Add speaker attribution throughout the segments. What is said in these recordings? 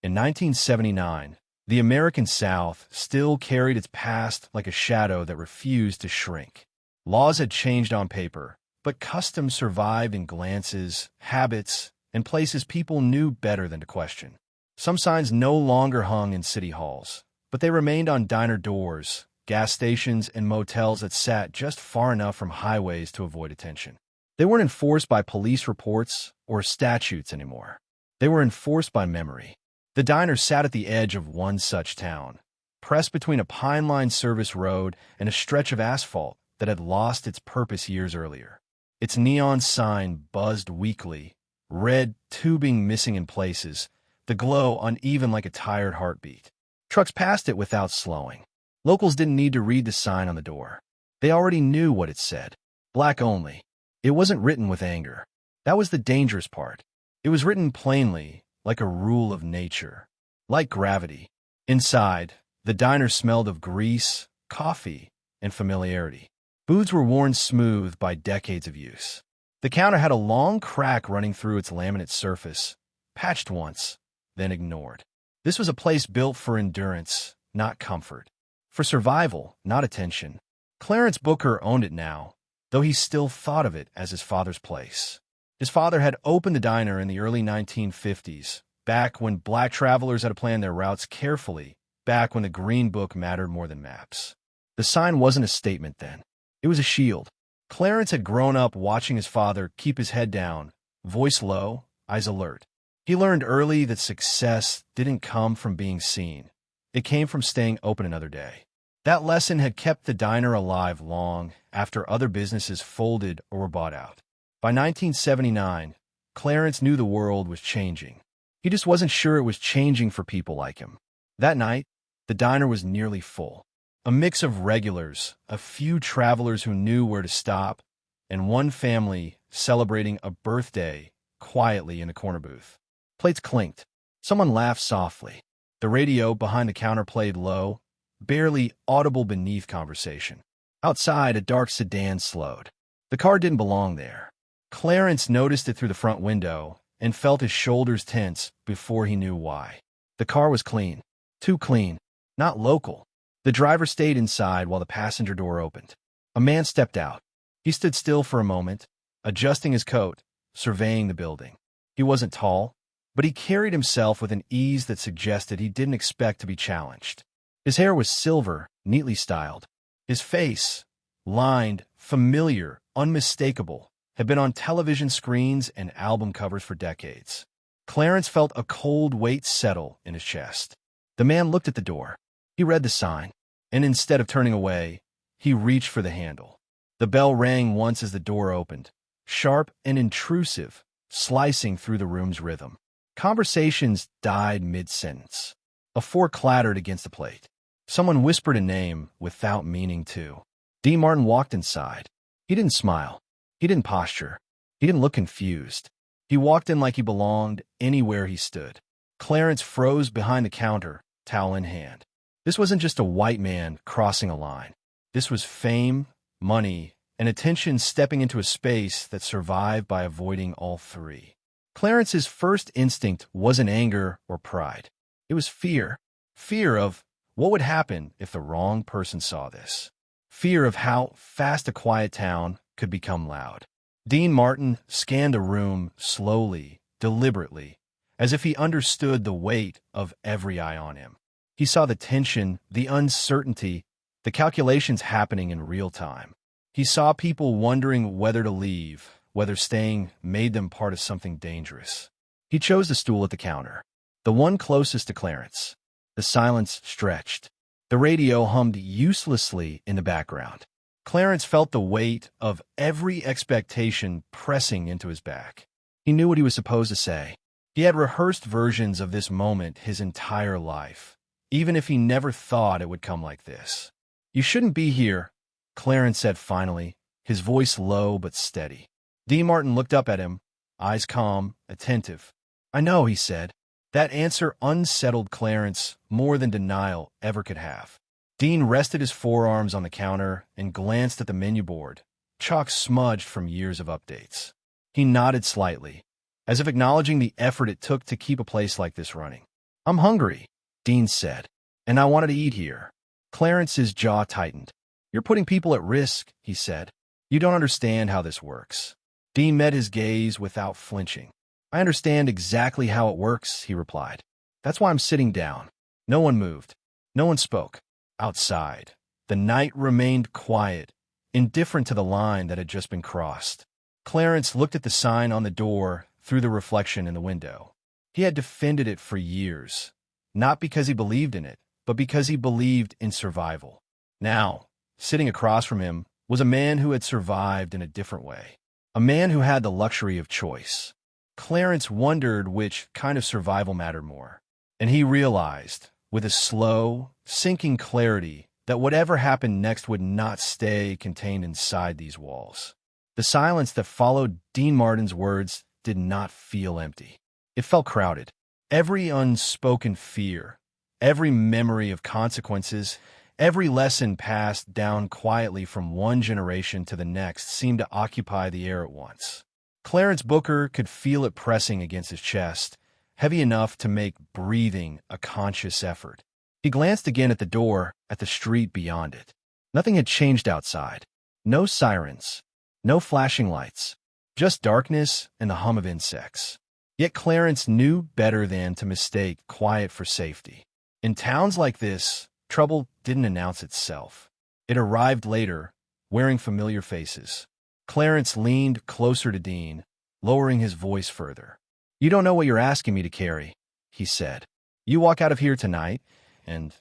Speaker 1: In 1979, the American South still carried its past like a shadow that refused to shrink. Laws had changed on paper, but customs survived in glances, habits, and places people knew better than to question. Some signs no longer hung in city halls, but they remained on diner doors, gas stations, and motels that sat just far enough from highways to avoid attention. They weren't enforced by police reports or statutes anymore. They were enforced by memory. The diner sat at the edge of one such town, pressed between a pine-lined service road and a stretch of asphalt that had lost its purpose years earlier. Its neon sign buzzed weakly, red tubing missing in places, the glow uneven like a tired heartbeat. Trucks passed it without slowing. Locals didn't need to read the sign on the door. They already knew what it said. Black only. It wasn't written with anger. That was the dangerous part. It was written plainly, like a rule of nature. Like gravity. Inside, the diner smelled of grease, coffee, and familiarity. Booths were worn smooth by decades of use. The counter had a long crack running through its laminate surface, patched once, then ignored. This was a place built for endurance, not comfort. For survival, not attention. Clarence Booker owned it now, though he still thought of it as his father's place. His father had opened the diner in the early 1950s, back when black travelers had to plan their routes carefully, back when the Green Book mattered more than maps. The sign wasn't a statement then. It was a shield. Clarence had grown up watching his father keep his head down, voice low, eyes alert. He learned early that success didn't come from being seen. It came from staying open another day. That lesson had kept the diner alive long after other businesses folded or were bought out. By 1979, Clarence knew the world was changing. He just wasn't sure it was changing for people like him. That night, the diner was nearly full. A mix of regulars, a few travelers who knew where to stop, and one family celebrating a birthday quietly in a corner booth. Plates clinked. Someone laughed softly. The radio behind the counter played low, barely audible beneath conversation. Outside, a dark sedan slowed. The car didn't belong there. Clarence noticed it through the front window and felt his shoulders tense before he knew why. The car was clean. Too clean. Not local. The driver stayed inside while the passenger door opened. A man stepped out. He stood still for a moment, adjusting his coat, surveying the building. He wasn't tall, but he carried himself with an ease that suggested he didn't expect to be challenged. His hair was silver, neatly styled. His face, lined, familiar, unmistakable, had been on television screens and album covers for decades. Clarence felt a cold weight settle in his chest. The man looked at the door. He read the sign, and instead of turning away, he reached for the handle. The bell rang once as the door opened, sharp and intrusive, slicing through the room's rhythm. Conversations died mid-sentence. A fork clattered against the plate. Someone whispered a name without meaning to. Dean Martin walked inside. He didn't smile. He didn't posture. He didn't look confused. He walked in like he belonged anywhere he stood. Clarence froze behind the counter, towel in hand. This wasn't just a white man crossing a line. This was fame, money, and attention stepping into a space that survived by avoiding all three. Clarence's first instinct wasn't anger or pride. It was fear. Fear of what would happen if the wrong person saw this. Fear of how fast a quiet town could become loud. Dean Martin scanned the room slowly, deliberately, as if he understood the weight of every eye on him. He saw the tension, the uncertainty, the calculations happening in real time. He saw people wondering whether to leave, whether staying made them part of something dangerous. He chose the stool at the counter, the one closest to Clarence. The silence stretched. The radio hummed uselessly in the background. Clarence felt the weight of every expectation pressing into his back. He knew what he was supposed to say. He had rehearsed versions of this moment his entire life, even if he never thought it would come like this. "You shouldn't be here," Clarence said finally, his voice low but steady. Dean Martin looked up at him, eyes calm, attentive. "I know," he said. That answer unsettled Clarence more than denial ever could have. Dean rested his forearms on the counter and glanced at the menu board, chalk smudged from years of updates. He nodded slightly, as if acknowledging the effort it took to keep a place like this running. I'm hungry, Dean said, and I wanted to eat here. Clarence's jaw tightened. You're putting people at risk, he said. You don't understand how this works. Dean met his gaze without flinching. I understand exactly how it works, he replied. That's why I'm sitting down. No one moved. No one spoke. Outside, the night remained quiet, indifferent to the line that had just been crossed. Clarence looked at the sign on the door through the reflection in the window. He had defended it for years, not because he believed in it, but because he believed in survival. Now, sitting across from him was a man who had survived in a different way, a man who had the luxury of choice. Clarence wondered which kind of survival mattered more, and he realized, with a slow, sinking clarity, that whatever happened next would not stay contained inside these walls. The silence that followed Dean Martin's words did not feel empty. It felt crowded. Every unspoken fear, every memory of consequences, every lesson passed down quietly from one generation to the next seemed to occupy the air at once. Clarence Booker could feel it pressing against his chest, heavy enough to make breathing a conscious effort. He glanced again at the door, at the street beyond it. Nothing had changed outside. No sirens, no flashing lights, just darkness and the hum of insects. Yet Clarence knew better than to mistake quiet for safety. In towns like this, trouble didn't announce itself. It arrived later, wearing familiar faces. Clarence leaned closer to Dean, lowering his voice further. You don't know what you're asking me to carry, he said. You walk out of here tonight, and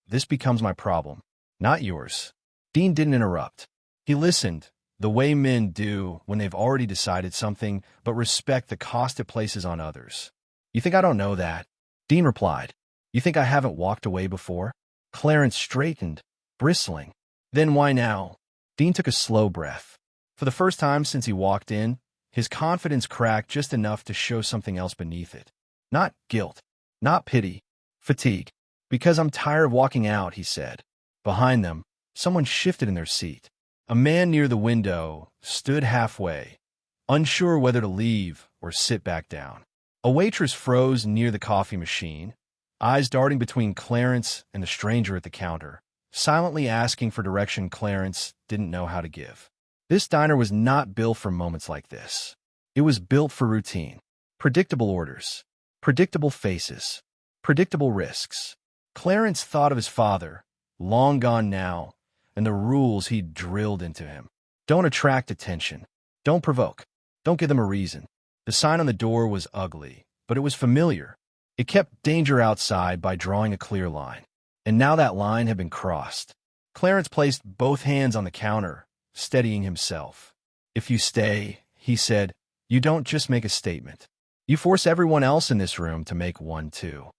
Speaker 1: this becomes my problem, not yours. Dean didn't interrupt. He listened, the way men do when they've already decided something, but respect the cost it places on others. You think I don't know that? Dean replied. You think I haven't walked away before? Clarence straightened, bristling. Then why now? Dean took a slow breath. For the first time since he walked in, his confidence cracked just enough to show something else beneath it. Not guilt, not pity, fatigue. Because I'm tired of walking out, he said. Behind them, someone shifted in their seat. A man near the window stood halfway, unsure whether to leave or sit back down. A waitress froze near the coffee machine, eyes darting between Clarence and the stranger at the counter, silently asking for direction Clarence didn't know how to give. This diner was not built for moments like this. It was built for routine, predictable orders, predictable faces, predictable risks. Clarence thought of his father, long gone now, and the rules he'd drilled into him. Don't attract attention. Don't provoke. Don't give them a reason. The sign on the door was ugly, but it was familiar. It kept danger outside by drawing a clear line. And now that line had been crossed. Clarence placed both hands on the counter, steadying himself. If you stay, he said, you don't just make a statement. You force everyone else in this room to make one too.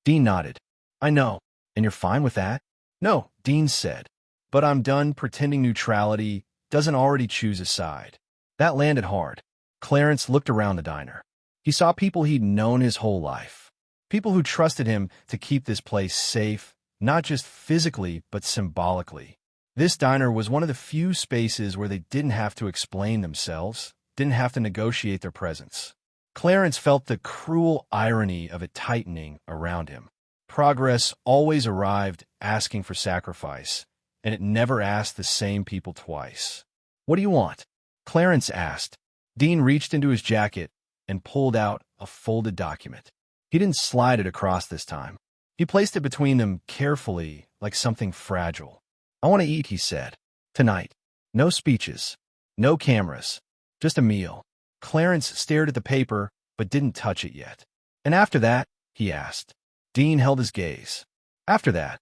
Speaker 1: Dean nodded. I know. And you're fine with that? No, Dean said. But I'm done pretending neutrality doesn't already choose a side. That landed hard. Clarence looked around the diner. He saw people he'd known his whole life. People who trusted him to keep this place safe, not just physically, but symbolically. This diner was one of the few spaces where they didn't have to explain themselves, didn't have to negotiate their presence. Clarence felt the cruel irony of it tightening around him. Progress always arrived asking for sacrifice, and it never asked the same people twice. What do you want? Clarence asked. Dean reached into his jacket and pulled out a folded document. He didn't slide it across this time. He placed it between them carefully, like something fragile. I want to eat, he said. Tonight. No speeches. No cameras. Just a meal. Clarence stared at the paper, but didn't touch it yet. And after that, he asked. Dean held his gaze. After that,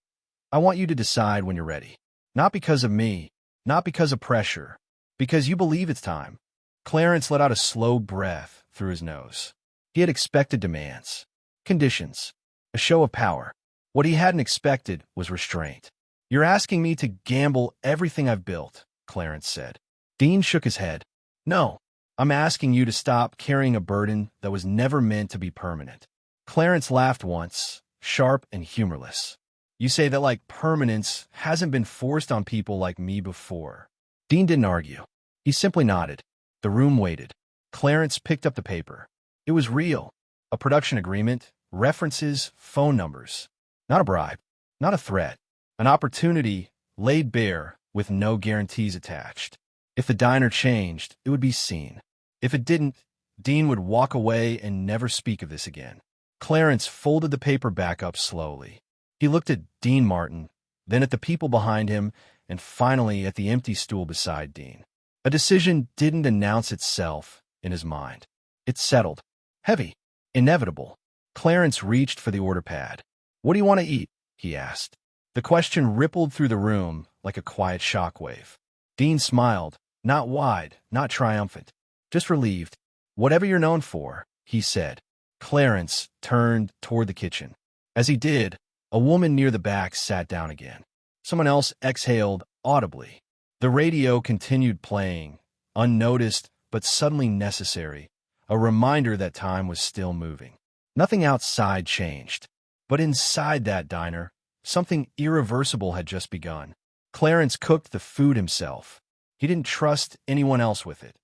Speaker 1: I want you to decide when you're ready. Not because of me, not because of pressure, because you believe it's time. Clarence let out a slow breath through his nose. He had expected demands, conditions, a show of power. What he hadn't expected was restraint. You're asking me to gamble everything I've built, Clarence said. Dean shook his head. No, I'm asking you to stop carrying a burden that was never meant to be permanent. Clarence laughed once, sharp and humorless. You say that like permanence hasn't been forced on people like me before. Dean didn't argue. He simply nodded. The room waited. Clarence picked up the paper. It was real. A production agreement, references, phone numbers. Not a bribe, not a threat. An opportunity laid bare with no guarantees attached. If the diner changed, it would be seen. If it didn't, Dean would walk away and never speak of this again. Clarence folded the paper back up slowly. He looked at Dean Martin, then at the people behind him, and finally at the empty stool beside Dean. A decision didn't announce itself in his mind. It settled. Heavy. Inevitable. Clarence reached for the order pad. "What do you want to eat?" he asked. The question rippled through the room like a quiet shockwave. Dean smiled, not wide, not triumphant, just relieved. "Whatever you're known for," he said. Clarence turned toward the kitchen. As he did, a woman near the back sat down again. Someone else exhaled audibly. The radio continued playing, unnoticed but suddenly necessary, a reminder that time was still moving. Nothing outside changed, but inside that diner, something irreversible had just begun. Clarence cooked the food himself. He didn't trust anyone else with it.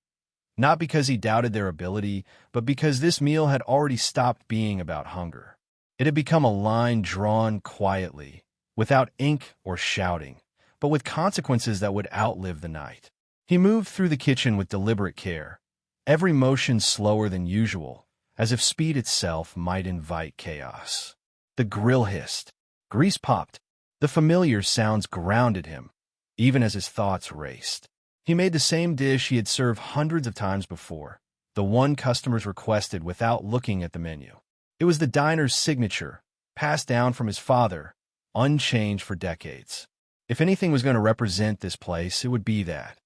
Speaker 1: Not because he doubted their ability, but because this meal had already stopped being about hunger. It had become a line drawn quietly, without ink or shouting, but with consequences that would outlive the night. He moved through the kitchen with deliberate care, every motion slower than usual, as if speed itself might invite chaos. The grill hissed. Grease popped. The familiar sounds grounded him, even as his thoughts raced. He made the same dish he had served hundreds of times before, the one customers requested without looking at the menu. It was the diner's signature, passed down from his father, unchanged for decades. If anything was going to represent this place, it would be that.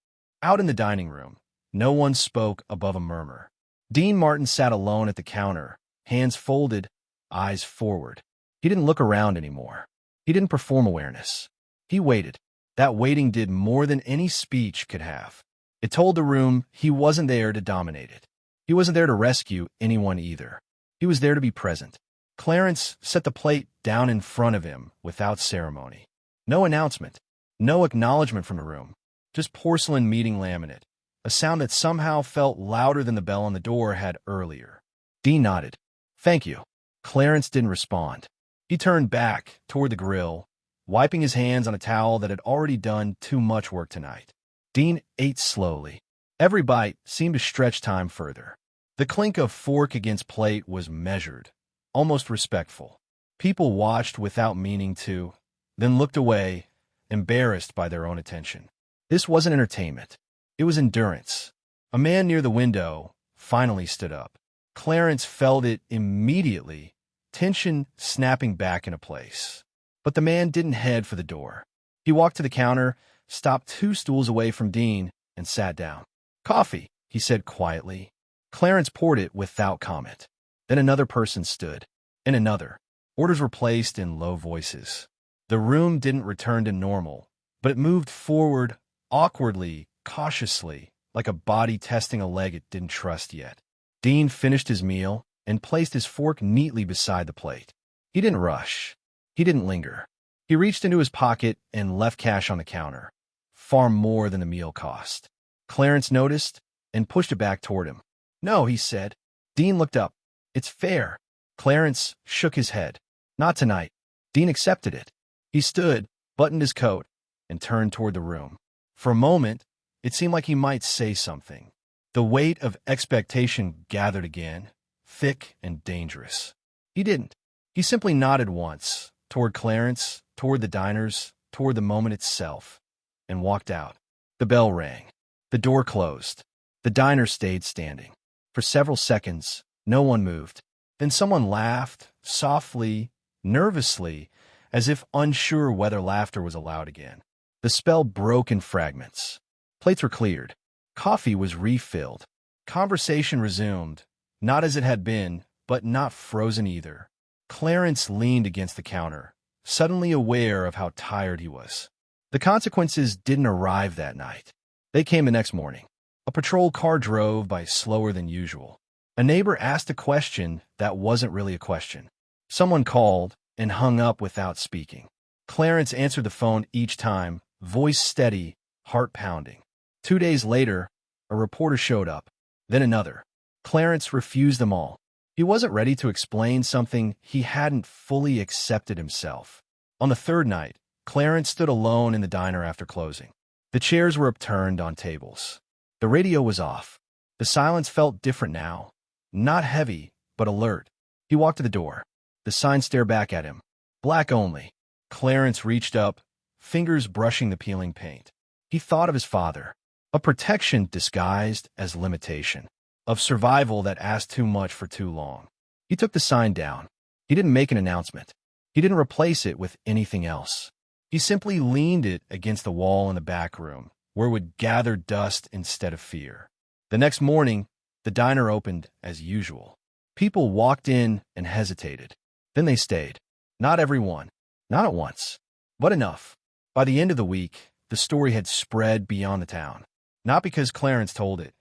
Speaker 1: Out in the dining room, no one spoke above a murmur. Dean Martin sat alone at the counter, hands folded, eyes forward. He didn't look around anymore. He didn't perform awareness. He waited. That waiting did more than any speech could have. It told the room he wasn't there to dominate it. He wasn't there to rescue anyone either. He was there to be present. Clarence set the plate down in front of him without ceremony. No announcement, no acknowledgement from the room, just porcelain meeting laminate, a sound that somehow felt louder than the bell on the door had earlier. Dean nodded. "Thank you." Clarence didn't respond. He turned back toward the grill, wiping his hands on a towel that had already done too much work tonight. Dean ate slowly. Every bite seemed to stretch time further. The clink of fork against plate was measured, almost respectful. People watched without meaning to, then looked away, embarrassed by their own attention. This wasn't entertainment. It was endurance. A man near the window finally stood up. Clarence felt it immediately, tension snapping back into place. But the man didn't head for the door. He walked to the counter, stopped 2 stools away from Dean, and sat down. "Coffee," he said quietly. Clarence poured it without comment. Then another person stood, and another. Orders were placed in low voices. The room didn't return to normal, but it moved forward awkwardly, cautiously, like a body testing a leg it didn't trust yet. Dean finished his meal and placed his fork neatly beside the plate. He didn't rush. He didn't linger. He reached into his pocket and left cash on the counter, far more than the meal cost. Clarence noticed and pushed it back toward him. "No," he said. Dean looked up. "It's fair." Clarence shook his head. "Not tonight." Dean accepted it. He stood, buttoned his coat, and turned toward the room. For a moment, it seemed like he might say something. The weight of expectation gathered again, thick and dangerous. He didn't. He simply nodded once, toward Clarence, toward the diners, toward the moment itself, and walked out. The bell rang. The door closed. The diner stayed standing. For several seconds, no one moved. Then someone laughed, softly, nervously, as if unsure whether laughter was allowed again. The spell broke in fragments. Plates were cleared. Coffee was refilled. Conversation resumed, not as it had been, but not frozen either. Clarence leaned against the counter, suddenly aware of how tired he was. The consequences didn't arrive that night. They came the next morning. A patrol car drove by slower than usual. A neighbor asked a question that wasn't really a question. Someone called and hung up without speaking. Clarence answered the phone each time, voice steady, heart pounding. 2 days later, a reporter showed up, then another. Clarence refused them all. He wasn't ready to explain something he hadn't fully accepted himself. On the third night, Clarence stood alone in the diner after closing. The chairs were upturned on tables. The radio was off. The silence felt different now. Not heavy, but alert. He walked to the door. The sign stared back at him. Black only. Clarence reached up, fingers brushing the peeling paint. He thought of his father. A protection disguised as limitation. Of survival that asked too much for too long. He took the sign down. He didn't make an announcement. He didn't replace it with anything else. He simply leaned it against the wall in the back room, where it would gather dust instead of fear. The next morning, the diner opened as usual. People walked in and hesitated. Then they stayed. Not everyone. Not at once. But enough. By the end of the week, the story had spread beyond the town. Not because Clarence told it,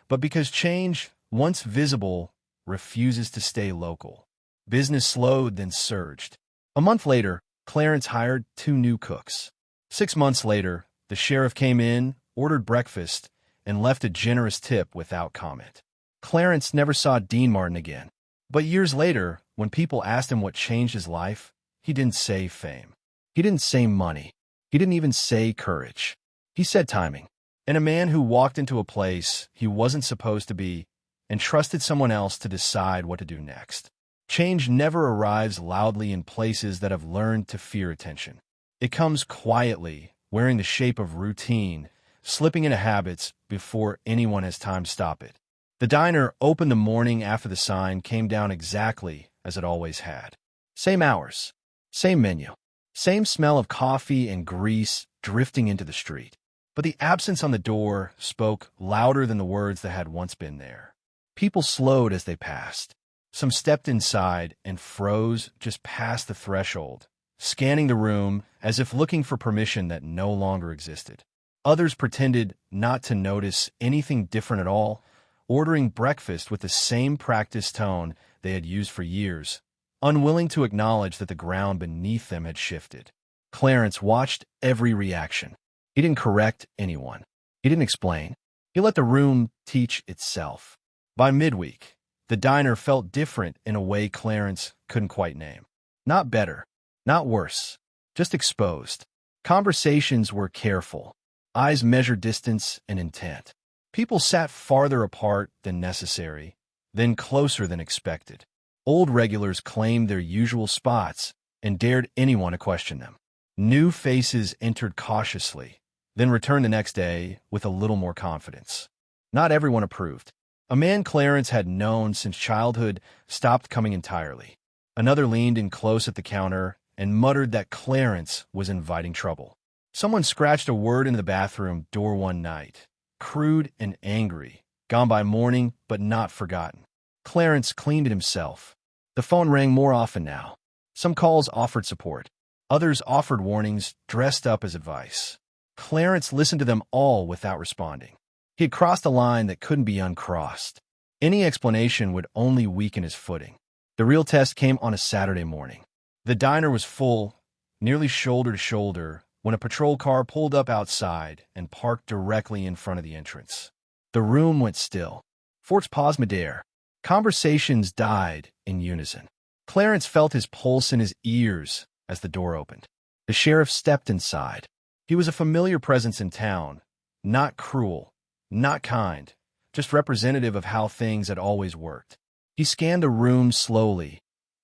Speaker 1: but because change, once visible, refuses to stay local. Business slowed, then surged. A month later, Clarence hired 2 new cooks. 6 months later, the sheriff came in, ordered breakfast, and left a generous tip without comment. Clarence never saw Dean Martin again. But years later, when people asked him what changed his life, he didn't say fame. He didn't say money. He didn't even say courage. He said timing. And a man who walked into a place he wasn't supposed to be and trusted someone else to decide what to do next. Change never arrives loudly in places that have learned to fear attention. It comes quietly, wearing the shape of routine, slipping into habits before anyone has time to stop it. The diner opened the morning after the sign came down exactly as it always had. Same hours, same menu, same smell of coffee and grease drifting into the street. But the absence on the door spoke louder than the words that had once been there. People slowed as they passed. Some stepped inside and froze just past the threshold, scanning the room as if looking for permission that no longer existed. Others pretended not to notice anything different at all, ordering breakfast with the same practiced tone they had used for years, unwilling to acknowledge that the ground beneath them had shifted. Clarence watched every reaction. He didn't correct anyone. He didn't explain. He let the room teach itself. By midweek, the diner felt different in a way Clarence couldn't quite name. Not better, not worse, just exposed. Conversations were careful. Eyes measured distance and intent. People sat farther apart than necessary, then closer than expected. Old regulars claimed their usual spots and dared anyone to question them. New faces entered cautiously, then returned the next day with a little more confidence. Not everyone approved. A man Clarence had known since childhood stopped coming entirely. Another leaned in close at the counter and muttered that Clarence was inviting trouble. Someone scratched a word into the bathroom door one night, crude and angry, gone by morning but not forgotten. Clarence cleaned it himself. The phone rang more often now. Some calls offered support. Others offered warnings dressed up as advice. Clarence listened to them all without responding. He had crossed a line that couldn't be uncrossed. Any explanation would only weaken his footing. The real test came on a Saturday morning. The diner was full, nearly shoulder to shoulder, when a patrol car pulled up outside and parked directly in front of the entrance. The room went still. Forts paused midair. Conversations died in unison. Clarence felt his pulse in his ears as the door opened. The sheriff stepped inside. He was a familiar presence in town, not cruel, not kind, just representative of how things had always worked. He scanned the room slowly,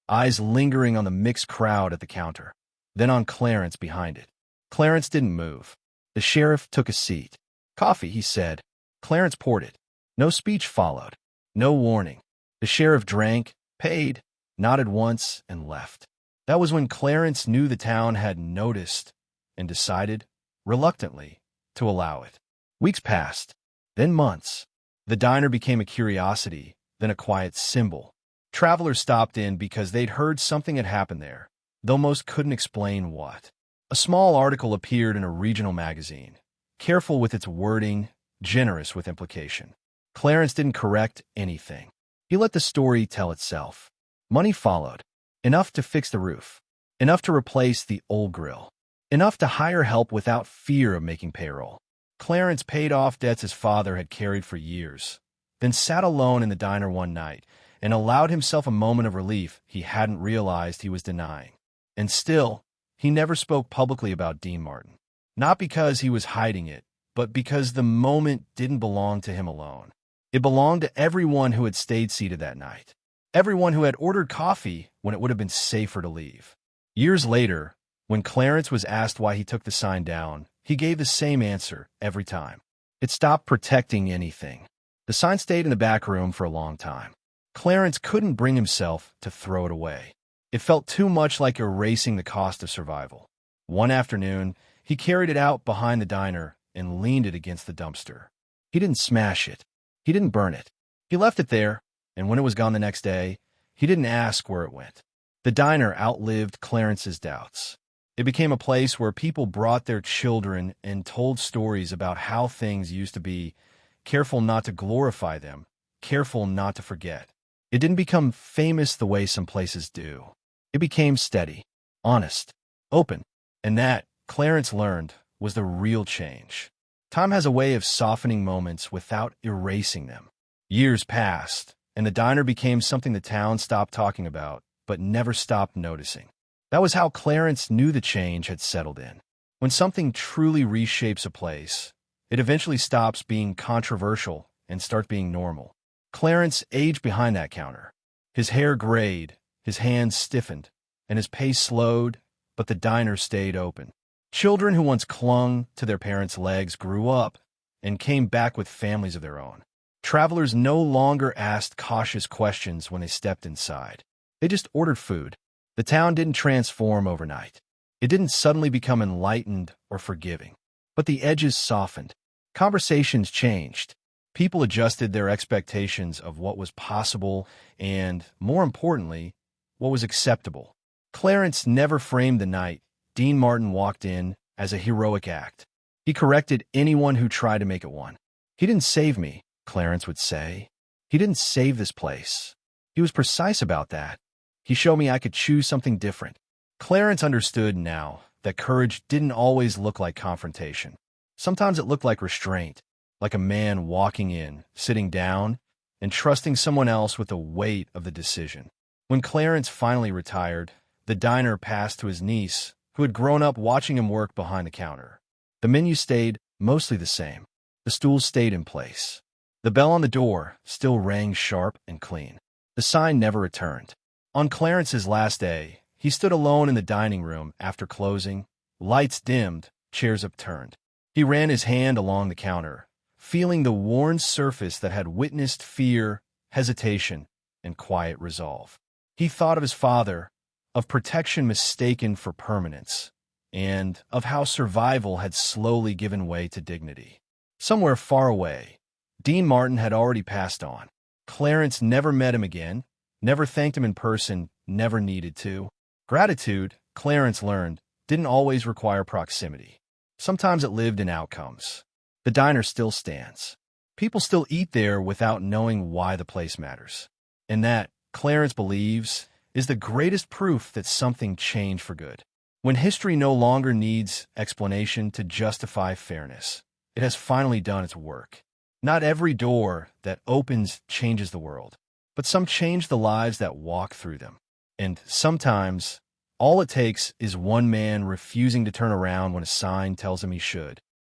Speaker 1: eyes lingering on the mixed crowd at the counter, then on Clarence behind it. Clarence didn't move. The sheriff took a seat. "Coffee," he said. Clarence poured it. No speech followed. No warning. The sheriff drank, paid, nodded once, and left. That was when Clarence knew the town had noticed and decided, reluctantly, to allow it. Weeks passed, then months. The diner became a curiosity, then a quiet symbol. Travelers stopped in because they'd heard something had happened there, though most couldn't explain what. A small article appeared in a regional magazine, careful with its wording, generous with implication. Clarence didn't correct anything. He let the story tell itself. Money followed. Enough to fix the roof. Enough to replace the old grill. Enough to hire help without fear of making payroll. Clarence paid off debts his father had carried for years, then sat alone in the diner one night and allowed himself a moment of relief he hadn't realized he was denying. And still, he never spoke publicly about Dean Martin. Not because he was hiding it, but because the moment didn't belong to him alone. It belonged to everyone who had stayed seated that night. Everyone who had ordered coffee when it would have been safer to leave. Years later, when Clarence was asked why he took the sign down, he gave the same answer every time. It stopped protecting anything. The sign stayed in the back room for a long time. Clarence couldn't bring himself to throw it away. It felt too much like erasing the cost of survival. One afternoon, he carried it out behind the diner and leaned it against the dumpster. He didn't smash it. He didn't burn it. He left it there, and when it was gone the next day, he didn't ask where it went. The diner outlived Clarence's doubts. It became a place where people brought their children and told stories about how things used to be, careful not to glorify them, careful not to forget. It didn't become famous the way some places do. It became steady, honest, open, and that, Clarence learned, was the real change. Time has a way of softening moments without erasing them. Years passed, and the diner became something the town stopped talking about, but never stopped noticing. That was how Clarence knew the change had settled in. When something truly reshapes a place, it eventually stops being controversial and starts being normal. Clarence aged behind that counter. His hair grayed, his hands stiffened, and his pace slowed, but the diner stayed open. Children who once clung to their parents' legs grew up and came back with families of their own. Travelers no longer asked cautious questions when they stepped inside. They just ordered food. The town didn't transform overnight. It didn't suddenly become enlightened or forgiving. But the edges softened. Conversations changed. People adjusted their expectations of what was possible and, more importantly, what was acceptable. Clarence never framed the night Dean Martin walked in as a heroic act. He corrected anyone who tried to make it one. He didn't save me, Clarence would say. He didn't save this place. He was precise about that. He showed me I could choose something different. Clarence understood now that courage didn't always look like confrontation. Sometimes it looked like restraint, like a man walking in, sitting down, and trusting someone else with the weight of the decision. When Clarence finally retired, the diner passed to his niece, who had grown up watching him work behind the counter. The menu stayed mostly the same. The stools stayed in place. The bell on the door still rang sharp and clean. The sign never returned. On Clarence's last day, he stood alone in the dining room after closing, lights dimmed, chairs upturned. He ran his hand along the counter, feeling the worn surface that had witnessed fear, hesitation, and quiet resolve. He thought of his father, of protection mistaken for permanence, and of how survival had slowly given way to dignity. Somewhere far away, Dean Martin had already passed on. Clarence never met him again, never thanked him in person, never needed to. Gratitude, Clarence learned, didn't always require proximity. Sometimes it lived in outcomes. The diner still stands. People still eat there without knowing why the place matters. And that, Clarence believes, is the greatest proof that something changed for good. When history no longer needs explanation to justify fairness, it has finally done its work. Not every door that opens changes the world, but some change the lives that walk through them. And sometimes, all it takes is one man refusing to turn around when a sign tells him he should.